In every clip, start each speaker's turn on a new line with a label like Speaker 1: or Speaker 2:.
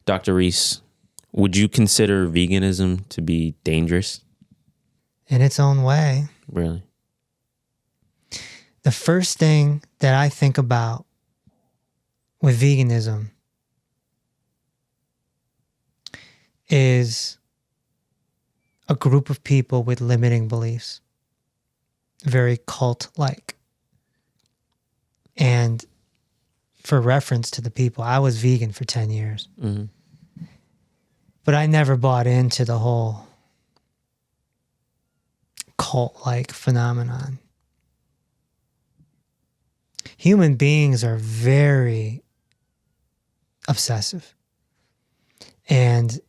Speaker 1: Dr. Reese, would you consider veganism to be dangerous?
Speaker 2: In its own way.
Speaker 1: Really?
Speaker 2: The first thing that I think about with veganism is a group of people with limiting beliefs, very cult-like. And for reference to the people, I was vegan for 10 years.
Speaker 1: Mm-hmm.
Speaker 2: But I never bought into the whole cult-like phenomenon. Human beings are very obsessive. And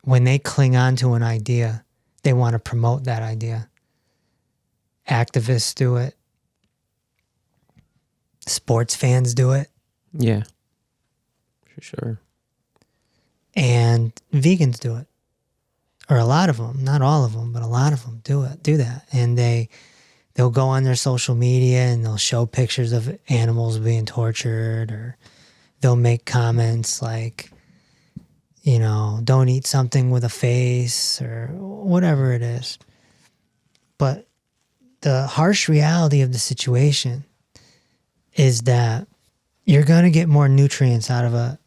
Speaker 2: when they cling on to an idea, they want to promote that idea. Activists do it. Sports fans do it.
Speaker 1: Yeah, for sure.
Speaker 2: And vegans do it. Or a lot of them, not all of them, but a lot of them do that. And they'll go on their social media and they'll show pictures of animals being tortured, or they'll make comments like, you know, don't eat something with a face or whatever it is. But the harsh reality of the situation is that you're going to get more nutrients out of a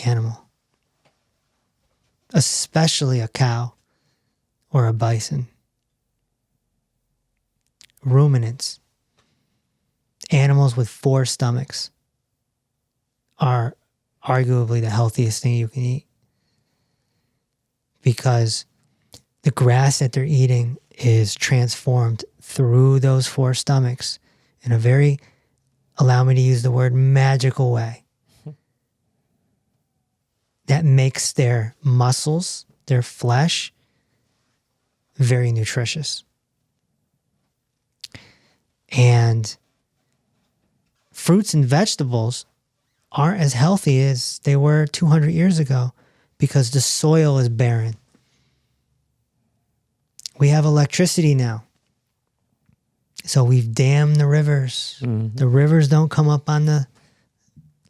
Speaker 2: animal, especially a cow or a bison. Ruminants, animals with 4 stomachs, are arguably the healthiest thing you can eat, because the grass that they're eating is transformed through those 4 stomachs in a very, allow me to use the word, magical way that makes their muscles, their flesh, very nutritious. And fruits and vegetables aren't as healthy as they were 200 years ago because the soil is barren. We have electricity now. So we've dammed the rivers. Mm-hmm. The rivers don't come up on the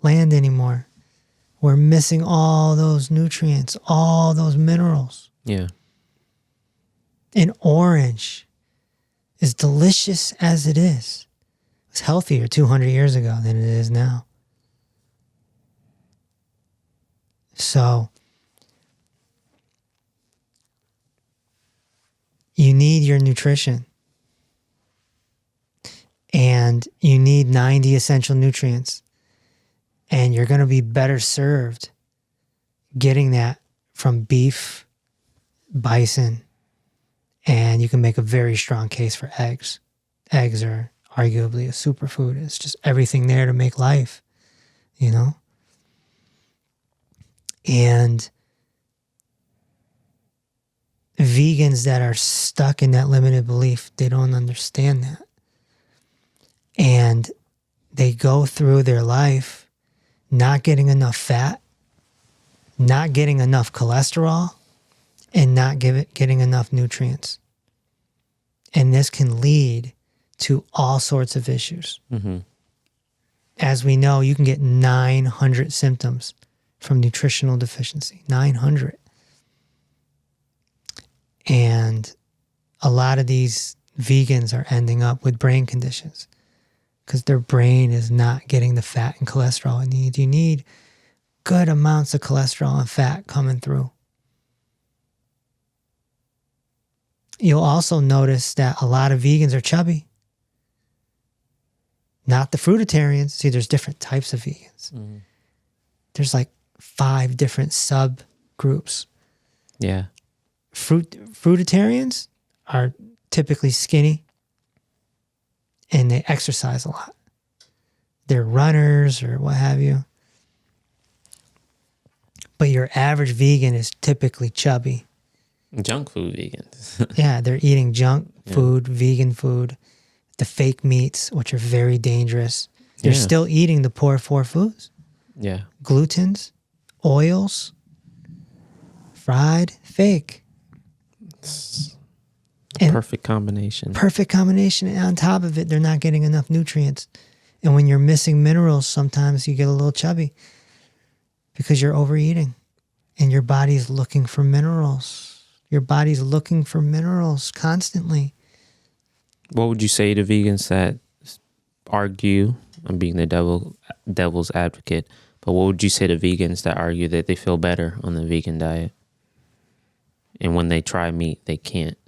Speaker 2: land anymore. We're missing all those nutrients, all those minerals.
Speaker 1: Yeah.
Speaker 2: An orange, as delicious as it is, was healthier 200 years ago than it is now. So you need your nutrition. And you need 90 essential nutrients. And you're going to be better served getting that from beef, bison, and you can make a very strong case for eggs. Eggs are arguably a superfood. It's just everything there to make life, you know? And vegans that are stuck in that limited belief, they don't understand that. And they go through their life not getting enough fat, not getting enough cholesterol, and not getting enough nutrients. And this can lead to all sorts of issues. Mm-hmm. As we know, you can get 900 symptoms from nutritional deficiency. 900. And a lot of these vegans are ending up with brain conditions because their brain is not getting the fat and cholesterol it needs. You need good amounts of cholesterol and fat coming through. You'll also notice that a lot of vegans are chubby. Not the fruitarians. See, there's different types of vegans. Mm-hmm. There's like 5 different subgroups.
Speaker 1: Yeah.
Speaker 2: Fruitarians are typically skinny and they exercise a lot. They're runners or what have you. But your average vegan is typically chubby.
Speaker 1: Junk food vegans.
Speaker 2: Yeah, they're eating junk food, vegan food, the fake meats, which are very dangerous. They're still eating the poor 4 foods.
Speaker 1: Yeah.
Speaker 2: Glutens, oils, fried, fake.
Speaker 1: It's a perfect combination.
Speaker 2: Perfect combination. And on top of it, they're not getting enough nutrients. And when you're missing minerals, sometimes you get a little chubby. Because you're overeating and your body's looking for minerals. Your body's looking for minerals constantly.
Speaker 1: What would you say to vegans that argue? I'm being the devil's advocate, but what would you say to vegans that argue that they feel better on the vegan diet, and when they try meat, they can't.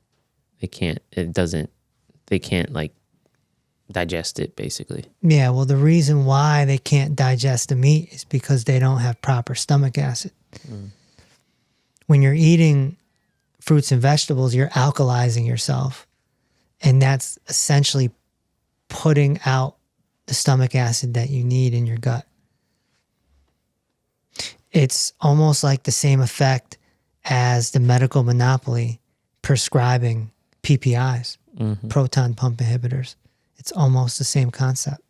Speaker 1: They can't like digest it, basically.
Speaker 2: Yeah, well, the reason why they can't digest the meat is because they don't have proper stomach acid. When you're eating fruits and vegetables, you're alkalizing yourself. And that's essentially putting out the stomach acid that you need in your gut. It's almost like the same effect as the medical monopoly prescribing PPIs, proton pump inhibitors. It's almost the same concept.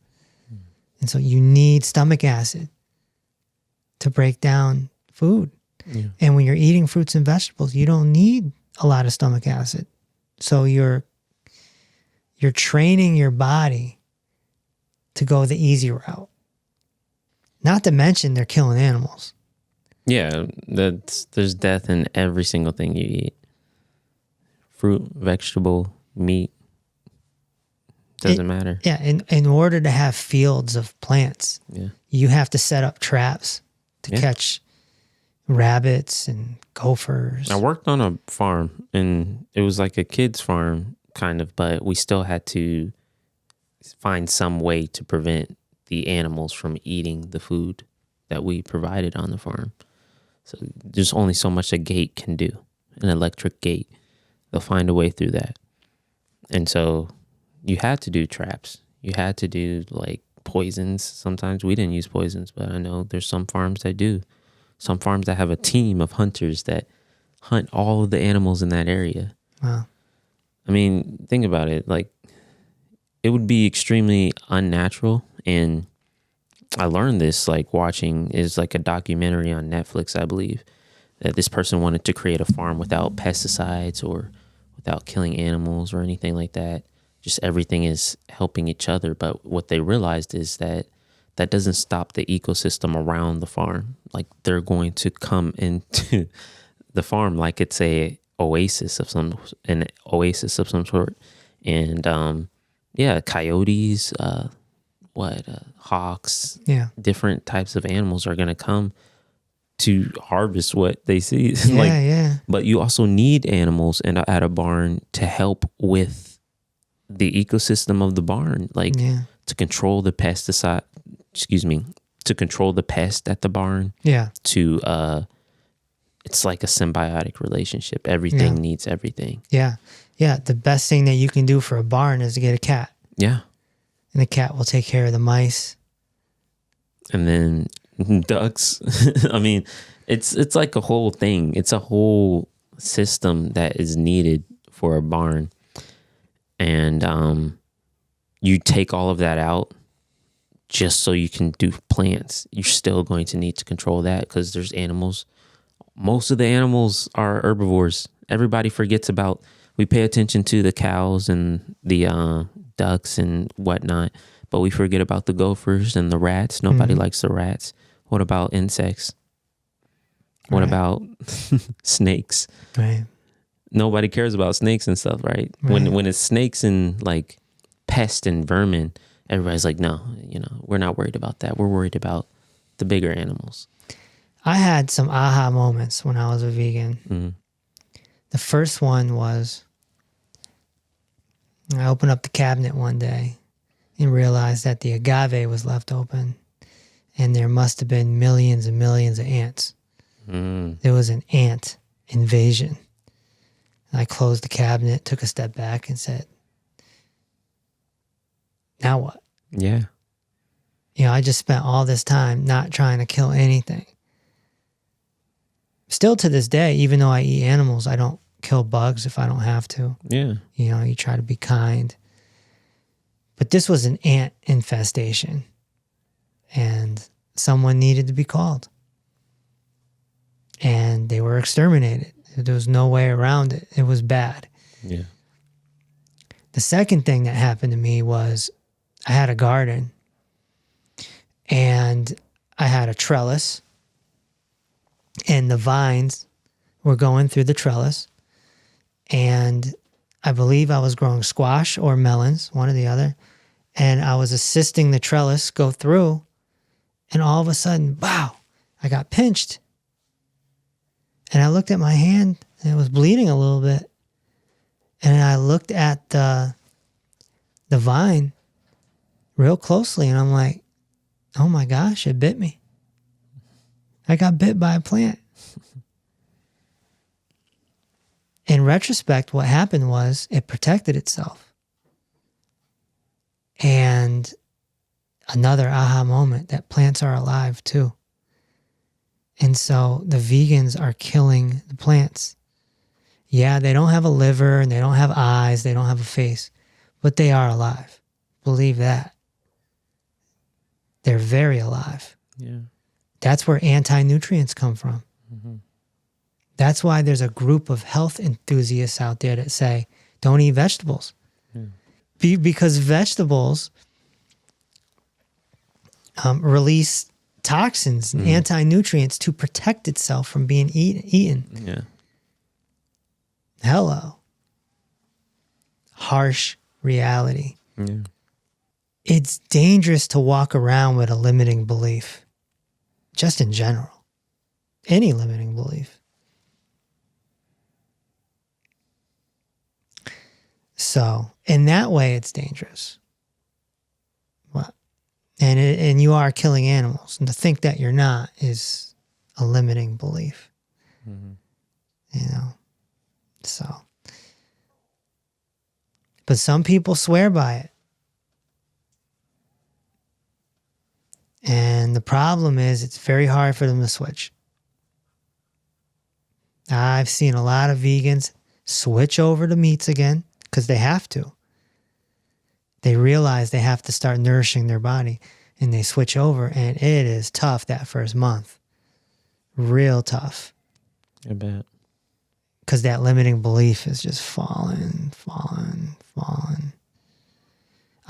Speaker 2: And so you need stomach acid to break down food. Yeah. And when you're eating fruits and vegetables, you don't need a lot of stomach acid. So you're training your body to go the easy route. Not to mention they're killing animals.
Speaker 1: Yeah, there's death in every single thing you eat. Fruit, vegetable, meat. Doesn't matter.
Speaker 2: Yeah, in order to have fields of plants, you have to set up traps to catch rabbits and gophers.
Speaker 1: I worked on a farm, and it was like a kid's farm, kind of, but we still had to find some way to prevent the animals from eating the food that we provided on the farm. So there's only so much a gate can do, an electric gate. They'll find a way through that. And so you had to do traps. You had to do like poisons. Sometimes we didn't use poisons, but I know there's some farms that do. Some farms that have a team of hunters that hunt all of the animals in that area.
Speaker 2: Wow.
Speaker 1: I mean, think about it. Like, it would be extremely unnatural. And I learned this, like, watching is like a documentary on Netflix, I believe, that this person wanted to create a farm without pesticides or without killing animals or anything like that. Just everything is helping each other. But what they realized is that that doesn't stop the ecosystem around the farm. Like, they're going to come into the farm like it's an oasis of some sort. And coyotes, hawks, different types of animals are going to come to harvest what they see. But you also need animals at a barn to help with the ecosystem of the barn, to control the pesticide. To control the pest at the barn. Yeah. It's like a symbiotic relationship. Everything needs everything.
Speaker 2: Yeah. Yeah. The best thing that you can do for a barn is to get a cat.
Speaker 1: Yeah.
Speaker 2: And the cat will take care of the mice.
Speaker 1: And then ducks. I mean, it's like a whole thing. It's a whole system that is needed for a barn. And you take all of that out just so you can do plants. You're still going to need to control that because there's animals. Most of the animals are herbivores. Everybody forgets about, we pay attention to the cows and the ducks and whatnot, but we forget about the gophers and the rats. Nobody likes the rats. What about insects? What about snakes?
Speaker 2: Right.
Speaker 1: Nobody cares about snakes and stuff, right? When it's snakes and like pests and vermin, everybody's like, no, we're not worried about that. We're worried about the bigger animals.
Speaker 2: I had some aha moments when I was a vegan. Mm-hmm. The first one was I opened up the cabinet one day and realized that the agave was left open and there must have been millions and millions of ants. There was an ant invasion. And I closed the cabinet, took a step back and said, now what?
Speaker 1: Yeah.
Speaker 2: I just spent all this time not trying to kill anything. Still to this day, even though I eat animals, I don't kill bugs if I don't have to.
Speaker 1: Yeah.
Speaker 2: You try to be kind. But this was an ant infestation. And someone needed to be called. And they were exterminated. There was no way around it. It was bad.
Speaker 1: Yeah.
Speaker 2: The second thing that happened to me was I had a garden. And I had a trellis and the vines were going through the trellis. And I believe I was growing squash or melons, one or the other. And I was assisting the trellis go through. And all of a sudden, wow, I got pinched. And I looked at my hand and it was bleeding a little bit. And I looked at the vine real closely and I'm like, oh my gosh, it bit me. I got bit by a plant. In retrospect, what happened was it protected itself. And another aha moment that plants are alive too. And so the vegans are killing the plants. Yeah, they don't have a liver and they don't have eyes, they don't have a face, but they are alive. Believe that. They're very alive.
Speaker 1: Yeah.
Speaker 2: That's where anti-nutrients come from. Mm-hmm. That's why there's a group of health enthusiasts out there that say, don't eat vegetables. Yeah. Because vegetables release toxins and anti-nutrients to protect itself from being eaten.
Speaker 1: Yeah.
Speaker 2: Hello. Harsh reality.
Speaker 1: Yeah.
Speaker 2: It's dangerous to walk around with a limiting belief, just in general. Any limiting belief. So, in that way, it's dangerous. Well, and you are killing animals. And to think that you're not is a limiting belief. Mm-hmm. You know? So. But some people swear by it. And the problem is it's very hard for them to switch. I've seen a lot of vegans switch over to meats again because they have to. They realize they have to start nourishing their body and they switch over, and it is tough that first month. Real tough.
Speaker 1: I bet.
Speaker 2: Because that limiting belief is just falling.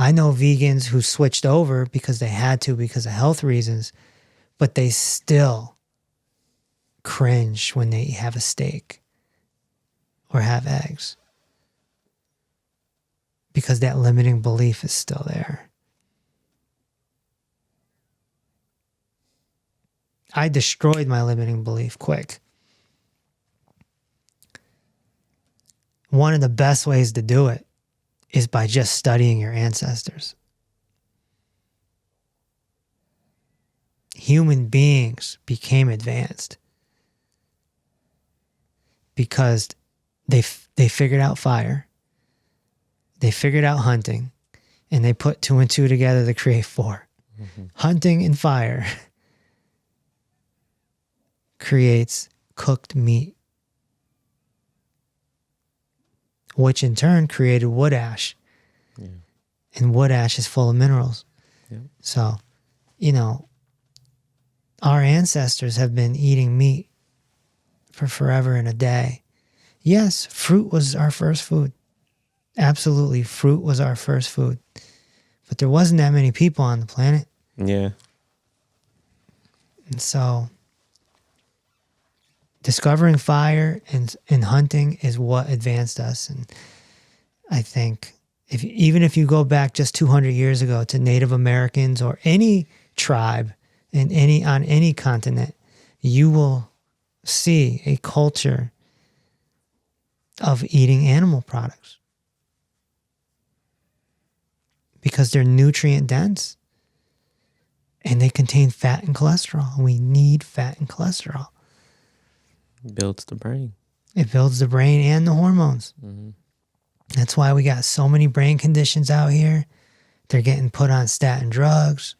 Speaker 2: I know vegans who switched over because they had to because of health reasons, but they still cringe when they have a steak or have eggs because that limiting belief is still there. I destroyed my limiting belief quick. One of the best ways to do it is by just studying your ancestors. Human beings became advanced because they figured out fire, they figured out hunting, and they put 2 and 2 together to create 4. Mm-hmm. Hunting and fire creates cooked meat, which in turn created wood ash. Yeah. And wood ash is full of minerals. Yeah. So, you know, our ancestors have been eating meat for forever and a day. Yes, fruit was our first food. Absolutely, fruit was our first food. But there wasn't that many people on the planet.
Speaker 1: Yeah.
Speaker 2: And so discovering fire and hunting is what advanced us. And I think even if you go back just 200 years ago to Native Americans or any tribe on any continent, you will see a culture of eating animal products because they're nutrient dense and they contain fat and cholesterol. We need fat and cholesterol.
Speaker 1: It builds the brain.
Speaker 2: It builds the brain and the hormones. Mm-hmm. That's why we got so many brain conditions out here. They're getting put on statin drugs,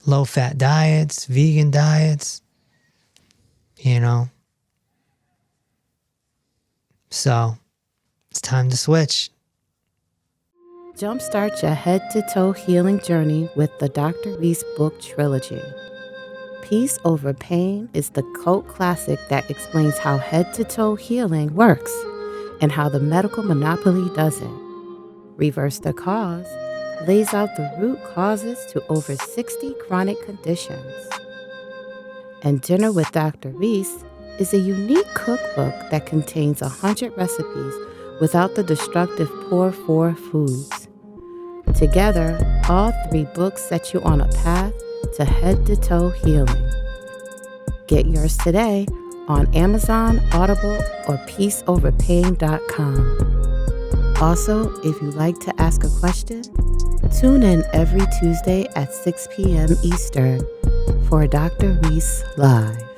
Speaker 2: low-fat diets, vegan diets, you know. So it's time to switch.
Speaker 3: Jumpstart your head-to-toe healing journey with the Dr. Reese book trilogy. Peace Over Pain is the cult classic that explains how head-to-toe healing works and how the medical monopoly doesn't. Reverse the Cause lays out the root causes to over 60 chronic conditions. And Dinner with Dr. Reese is a unique cookbook that contains 100 recipes without the destructive poor four foods. Together, all 3 books set you on a path to head-to-toe healing. Get yours today on Amazon, Audible, or peaceoverpain.com. Also, if you'd like to ask a question, tune in every Tuesday at 6 p.m. Eastern for Dr. Reese Live.